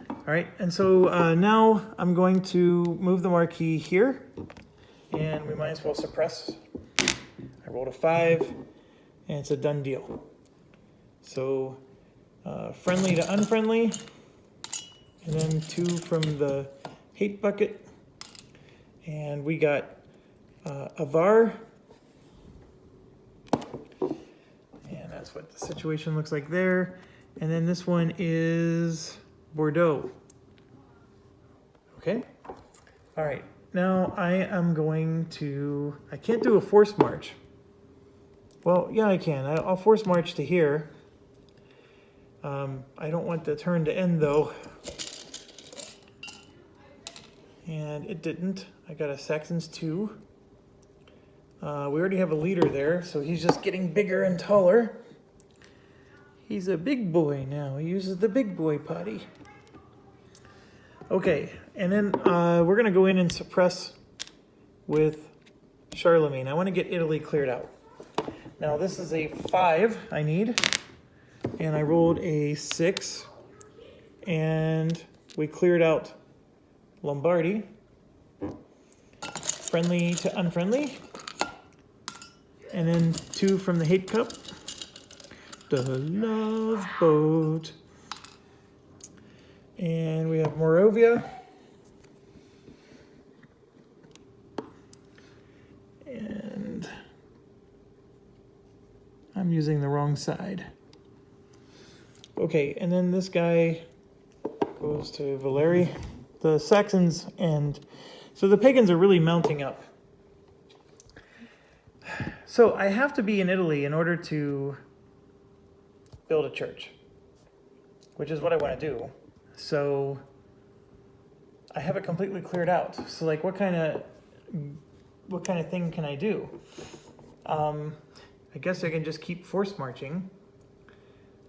All right, and so now I'm going to move the marquee here, and we might as well suppress. I rolled a 5, and it's a done deal. So friendly to unfriendly, and then 2 from the hate bucket, and we got Avar, and that's what the situation looks like there. And then this one is Bordeaux. Okay. All right. Now I am going to, I can't do a force march. Well, yeah, I can. I'll force march to here. I don't want the turn to end though. And it didn't. I got a Saxons 2. We already have a leader there, so he's just getting bigger and taller. He's a big boy now. He uses the big boy potty. Okay, and then we're going to go in and suppress with Charlemagne. I want to get Italy cleared out. Now this is a 5 I need, and I rolled a 6, and we cleared out Lombardy. Friendly to unfriendly. And then 2 from the hate cup. The love boat. And we have Moravia. And I'm using the wrong side. Okay, and then this guy goes to Valeri. The Saxons, and so the pagans are really mounting up. So I have to be in Italy in order to build a church, which is what I want to do. So I have it completely cleared out. So like, what kind of thing can I do? I guess I can just keep force marching.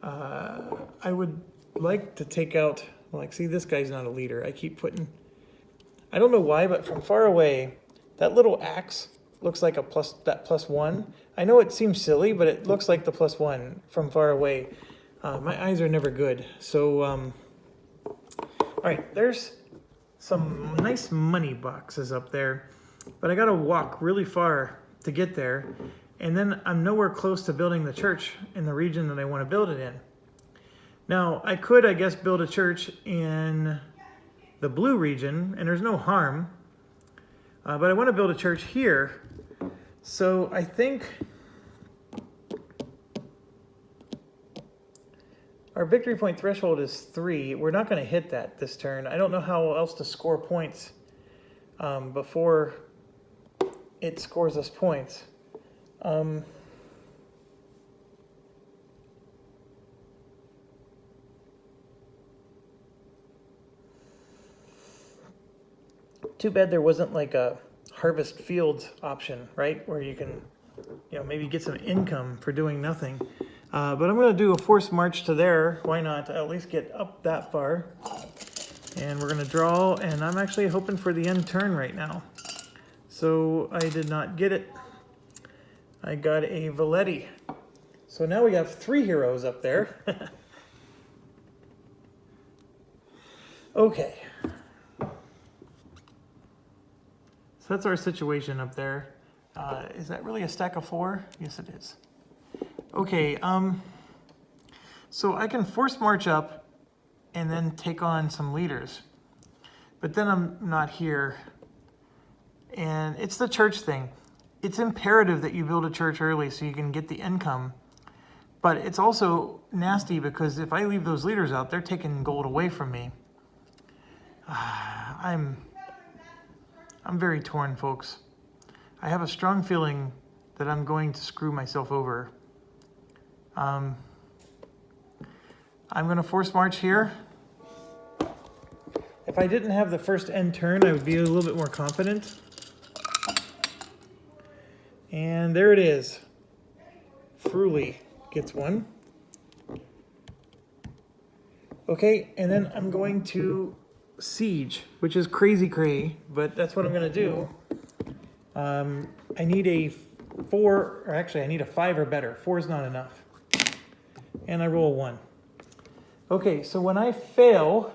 I would like to take out, like, see, this guy's not a leader. I keep putting, I don't know why, but from far away, that little axe looks like that +1. I know it seems silly, but it looks like the +1 from far away. My eyes are never good. So, all right, there's some nice money boxes up there, but I gotta walk really far to get there. And then I'm nowhere close to building the church in the region that I want to build it in. Now, I could, I guess, build a church in the blue region, and there's no harm. But I want to build a church here. So I think our victory point threshold is 3. We're not going to hit that this turn. I don't know how else to score points before it scores us points. Too bad there wasn't like a harvest fields option, right? Where you can, maybe get some income for doing nothing. But I'm going to do a forced march to there. Why not? At least get up that far. And we're going to draw, and I'm actually hoping for the end turn right now. So I did not get it. I got a Valetti. So now we have 3 heroes up there. Okay. So that's our situation up there. Is that really a stack of 4? Yes, it is. Okay, so I can force march up and then take on some leaders. But then I'm not here. And it's the church thing. It's imperative that you build a church early so you can get the income. But it's also nasty because if I leave those leaders out, they're taking gold away from me. I'm very torn, folks. I have a strong feeling that I'm going to screw myself over. I'm going to force march here. If I didn't have the first end turn, I would be a little bit more confident. And there it is. Fruli gets one. Okay, and then I'm going to siege, which is crazy cray, but that's what I'm gonna do. I need a 4, or actually I need a 5 or better. 4 is not enough. And I roll 1. Okay, so when I fail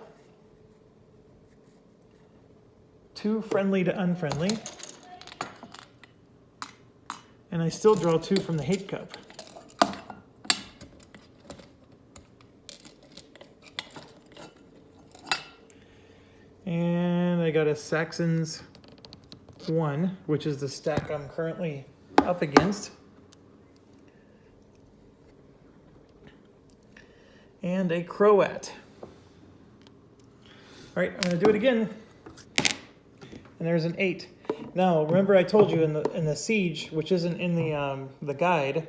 2 friendly to unfriendly, and I still draw 2 from the hate cup. And I got a Saxons 1, which is the stack I'm currently up against. And a Croat. All right, I'm going to do it again. And there's an 8. Now, remember I told you in the siege, which isn't in the guide.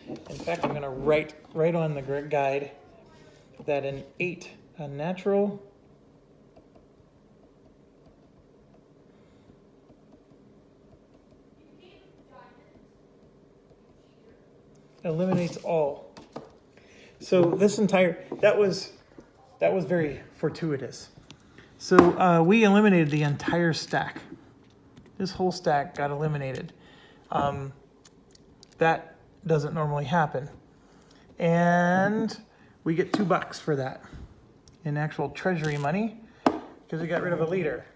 In fact, I'm going to write on the guide that an 8, a natural, eliminates all. So this entire, that was very fortuitous. So we eliminated the entire stack. This whole stack got eliminated. That doesn't normally happen. And we get $2 for that in actual treasury money because we got rid of a leader.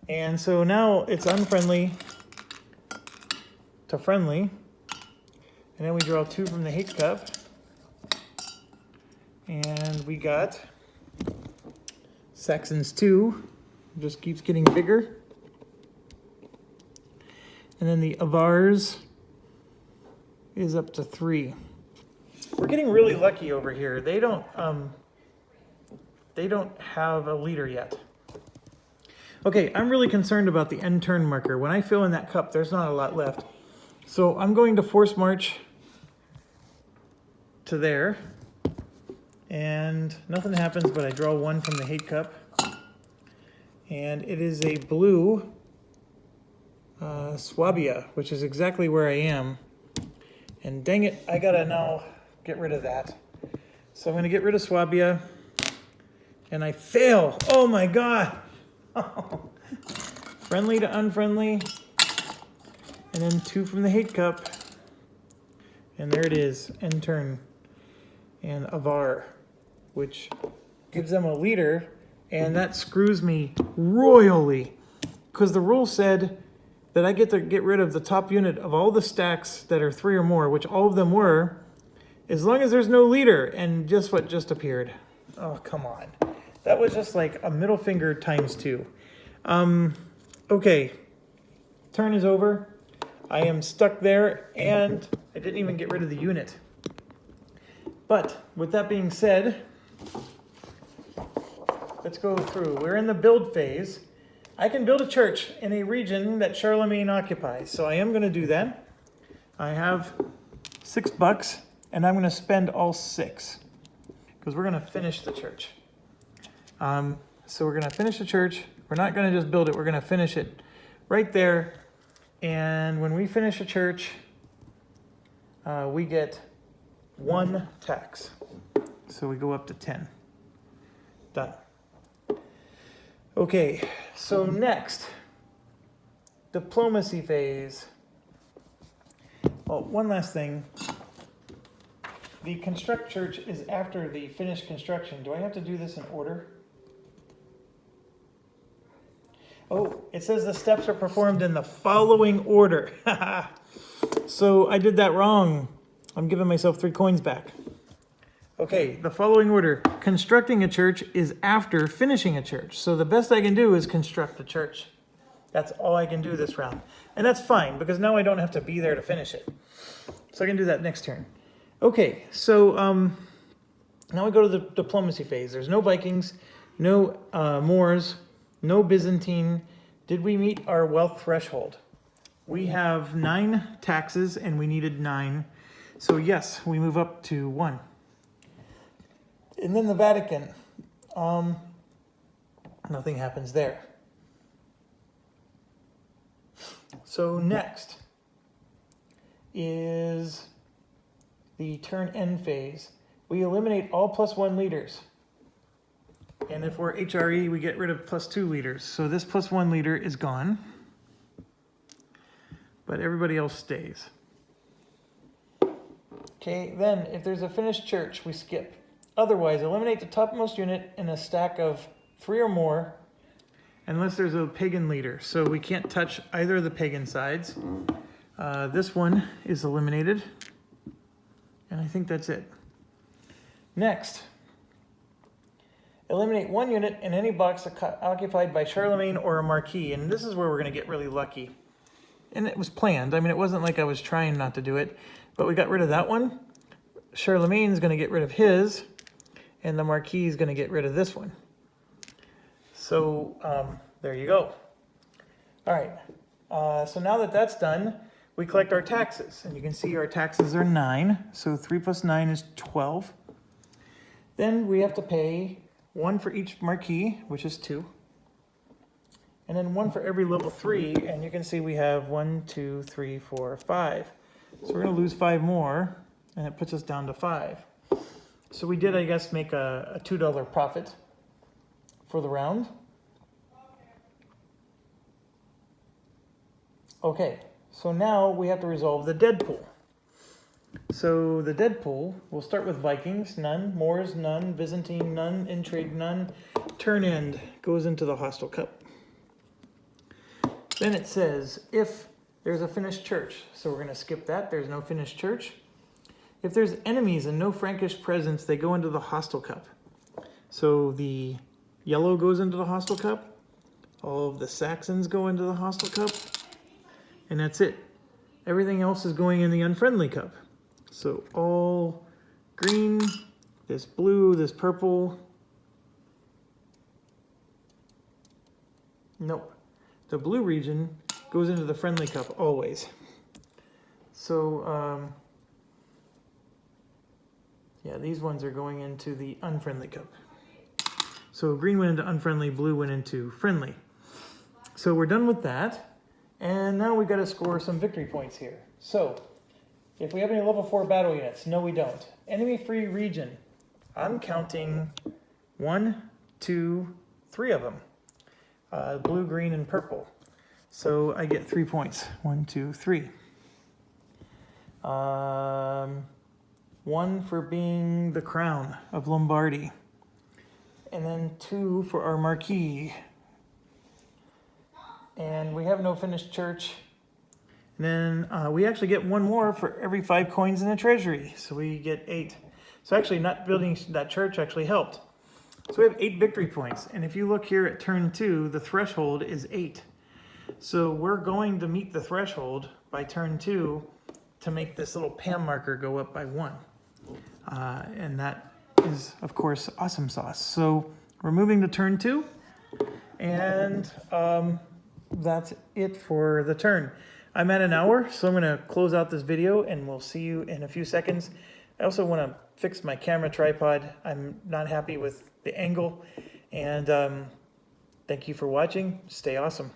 And so now it's unfriendly to friendly. And then we draw 2 from the hate cup. And we got Saxons 2. Just keeps getting bigger. And then the Avars is up to 3. We're getting really lucky over here. They don't have a leader yet. Okay, I'm really concerned about the end turn marker. When I fill in that cup, there's not a lot left. So I'm going to force march to there. And nothing happens, but I draw 1 from the hate cup. And it is a blue Swabia, which is exactly where I am. And dang it, I gotta now get rid of that. So I'm gonna get rid of Swabia. And I fail. Oh my God. Friendly to unfriendly. And then 2 from the hate cup. And there it is, end turn. And Avar, which gives them a leader. And that screws me royally. Because the rule said that I get to get rid of the top unit of all the stacks that are 3 or more, which all of them were, as long as there's no leader. And just what just appeared. Oh, come on. That was just like a middle finger times 2. Okay. Turn is over. I am stuck there, and I didn't even get rid of the unit. But with that being said, let's go through. We're in the build phase. I can build a church in a region that Charlemagne occupies, so I am going to do that. I have $6, and I'm going to spend all 6 because we're going to finish the church. So we're going to finish the church. We're not going to just build it. We're going to finish it right there. And when we finish a church, we get 1 tax. So we go up to 10. Done. Okay, so next, diplomacy phase. Oh, one last thing. The construct church is after the finished construction. Do I have to do this in order? Oh, it says the steps are performed in the following order. So I did that wrong. I'm giving myself 3 coins back. Okay, the following order. Constructing a church is after finishing a church. So the best I can do is construct a church. That's all I can do this round. And that's fine, because now I don't have to be there to finish it. So I can do that next turn. Okay, so now we go to the diplomacy phase. There's no Vikings, no Moors, no Byzantine. Did we meet our wealth threshold? We have 9 taxes, and we needed 9. So yes, we move up to 1. And then the Vatican. Nothing happens there. So next is the turn end phase. We eliminate all +1 leaders. And if we're HRE, we get rid of +2 liters. So this +1 liter is gone, but everybody else stays. Okay, then if there's a finished church, we skip. Otherwise, eliminate the topmost unit in a stack of 3 or more, unless there's a pagan leader. So we can't touch either of the pagan sides. This one is eliminated, and I think that's it. Next, eliminate 1 unit in any box occupied by Charlemagne or a marquis, and this is where we're going to get really lucky. And it was planned. I mean, it wasn't like I was trying not to do it, but we got rid of that one. Charlemagne's going to get rid of his, and the marquis is going to get rid of this one. So there you go. All right, so now that that's done, we collect our taxes, and you can see our taxes are 9. So 3 plus 9 is 12. Then we have to pay 1 for each marquis, which is 2. And then 1 for every level 3, and you can see we have 1, 2, 3, 4, 5. So we're going to lose 5 more, and it puts us down to 5. So we did, I guess, make a $2 profit for the round. Okay, so now we have to resolve the dead pool. So the dead pool, we'll start with Vikings, none. Moors, none. Byzantine, none. Intrigue, none. Turn end goes into the hostile cup. Then it says, if there's a finished church, so we're going to skip that. There's no finished church. If there's enemies and no Frankish presence, they go into the hostile cup. So the yellow goes into the hostile cup. All of the Saxons go into the hostile cup. And that's it. Everything else is going in the unfriendly cup. So all green, this blue, this purple. Nope. The blue region goes into the friendly cup always. So, yeah, these ones are going into the unfriendly cup. So green went into unfriendly, blue went into friendly. So we're done with that. And now we've got to score some victory points here. So, if we have any level 4 battle units, no we don't. Enemy-free region, I'm counting 1, 2, 3 of them. Blue, green, and purple. So I get 3 points. 1, 2, 3. 1 for being the crown of Lombardy. And then 2 for our marquis. And we have no finished church. And then we actually get 1 more for every 5 coins in the treasury. So we get 8. So actually not building that church actually helped. So we have 8 victory points. And if you look here at turn 2, the threshold is 8. So we're going to meet the threshold by turn 2 to make this little Pam marker go up by 1. And that is, of course, awesome sauce. So we're moving to turn 2. And that's it for the turn. I'm at an hour, so I'm going to close out this video, and we'll see you in a few seconds. I also want to fix my camera tripod. I'm not happy with the angle. And thank you for watching. Stay awesome.